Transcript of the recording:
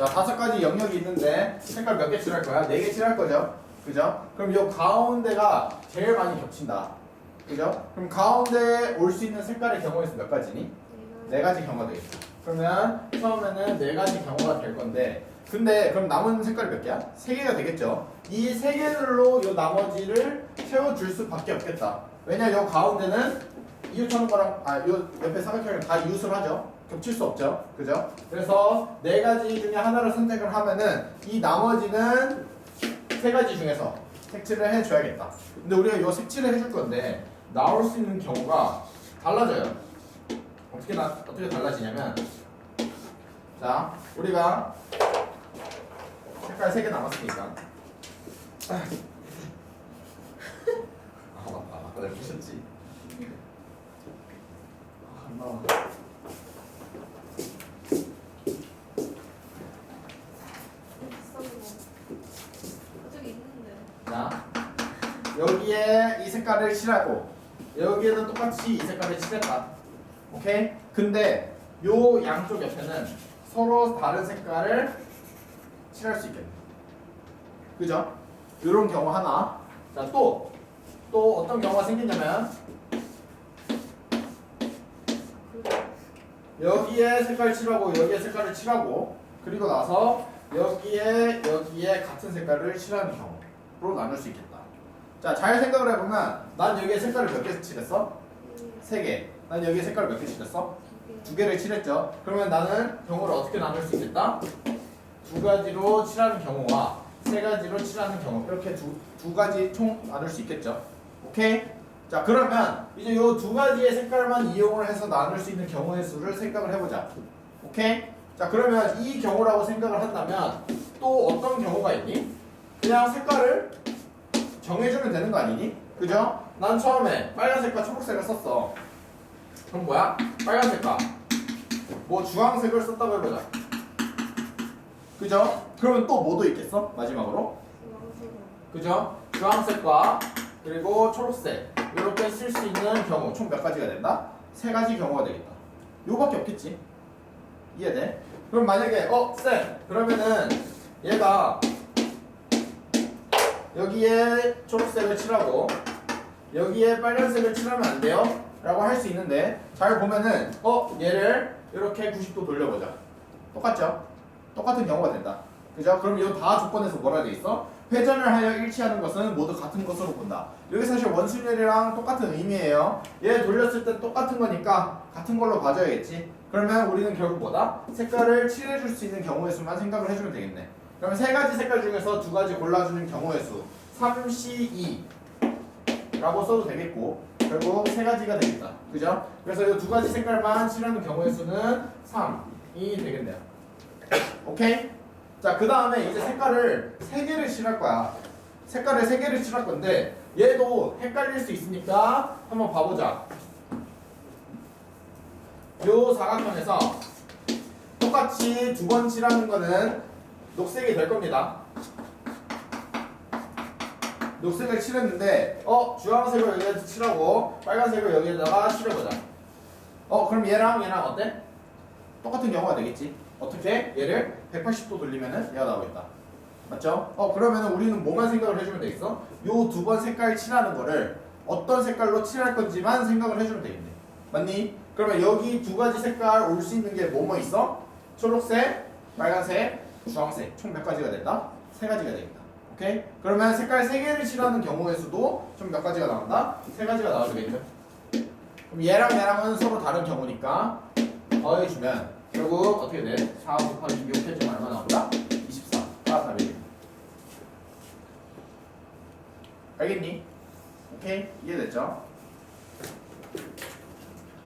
자, 5가지 영역이 있는데 색깔 몇 개 칠할 거야? 4개 칠할 거죠? 그죠? 그럼 이 가운데가 제일 많이 겹친다. 그죠? 그럼 가운데에 올 수 있는 색깔의 경우의 수 몇 가지니? 4가지 경우가 되겠죠. 그러면 처음에는 4가지 경우가 될 건데, 근데 그럼 남은 색깔이 몇 개야? 3개가 되겠죠. 이 3개들로 이 나머지를 채워줄 수밖에 없겠다. 왜냐, 이 가운데는 이웃하는 거랑 요 옆에 삼각형이랑 다 이웃을 하죠. 겹칠 수 없죠. 그죠? 그래서 4가지 중에 하나를 선택을 하면은 이 나머지는 3가지 중에서 색칠을 해줘야겠다. 근데 우리가 이 색칠을 해줄 건데 나올 수 있는 경우가 달라져요. 어떻게 달라지냐면, 자, 우리가 색깔 3개 남았으니까. 맞다. 아까 내가 부셨지. 안 나와. 자, 여기에 이 색깔을 칠하고 여기에는 똑같이 이 색깔을 칠했다. 오케이? 근데 요 양쪽 옆에는 서로 다른 색깔을 칠할 수 있겠네. 그죠? 이런 경우 하나. 자, 또 어떤 경우가 생기냐면, 여기에 색깔 칠하고 여기에 색깔을 칠하고 그리고 나서 여기에 같은 색깔을 칠하는 경우로 나눌 수 있겠다. 자, 잘 생각을 해보면 난 여기에 색깔을 몇 개 칠했어? 3개. 난 여기에 색깔을 몇 개 칠했어? 2개를 칠했죠. 그러면 나는 경우를 어떻게 나눌 수 있겠다? 2가지로 칠하는 경우와 3가지로 칠하는 경우, 이렇게 두 가지 총 나눌 수 있겠죠. 오케이? 자, 그러면 이제 요 2가지의 색깔만 이용을 해서 나눌 수 있는 경우의 수를 생각을 해보자. 오케이? 자, 그러면 이 경우라고 생각을 한다면 또 어떤 경우가 있니? 그냥 색깔을 정해주면 되는 거 아니니? 그죠? 난 처음에 빨간색과 초록색을 썼어. 그럼 뭐야? 빨간색과 뭐 주황색을 썼다고 해보자. 그죠? 그러면 또 뭐도 있겠어? 마지막으로? 그죠? 주황색과 그리고 초록색 이렇게 쓸 수 있는 경우 총 몇 가지가 된다? 3가지 경우가 되겠다. 요밖에 없겠지? 이해돼? 그럼 만약에 쌤 그러면은 얘가 여기에 초록색을 칠하고 여기에 빨간색을 칠하면 안 돼요? 라고 할 수 있는데, 잘 보면은 얘를 이렇게 90도 돌려보자. 똑같죠? 똑같은 경우가 된다. 그죠? 그럼 이 다 조건에서 뭐라 돼 있어? 회전을 하여 일치하는 것은 모두 같은 것으로 본다. 여기 사실 원순열이랑 똑같은 의미예요. 얘 돌렸을 때 똑같은 거니까 같은 걸로 봐줘야겠지. 그러면 우리는 결국 뭐다? 색깔을 칠해줄 수 있는 경우의 수만 생각을 해주면 되겠네. 그러면 3가지 색깔 중에서 2가지 골라주는 경우의 수 3C2 라고 써도 되겠고, 결국 3가지가 되겠다. 그죠? 그래서 이 2가지 색깔만 칠하는 경우의 수는 3이 되겠네요. 오케이? 자, 그 다음에 이제 색깔을 3개를 칠할 거야. 색깔을 3개를 칠할 건데 얘도 헷갈릴 수 있으니까 한번 봐보자. 요 사각형에서 똑같이 2번 칠하는 거는 녹색이 될 겁니다. 녹색을 칠했는데 주황색을 여기에다 칠하고 빨간색을 여기에다가 칠해보자. 그럼 얘랑 어때? 똑같은 경우가 되겠지. 어떻게? 얘를 180도 돌리면은 얘가 나오겠다. 맞죠? 그러면은 우리는 뭐만 생각을 해주면 되겠어? 요 2번 색깔 칠하는 거를 어떤 색깔로 칠할 건지만 생각을 해주면 되겠네. 맞니? 그러면 여기 2가지 색깔 올 수 있는 게 뭐뭐 있어? 초록색, 빨간색, 주황색 총 몇 가지가 된다? 3가지가 되겠다. 오케이? 그러면 색깔 3개를 칠하는 경우의 수도 좀 몇 가지가 나온다? 3가지가 나와주겠죠? 그럼 얘랑은 서로 다른 경우니까 더해주면 결국 어떻게 돼? 4 곱하기 6 해주면 얼마 나온다? 24가 답이. 알겠니? 오케이? 이해됐죠?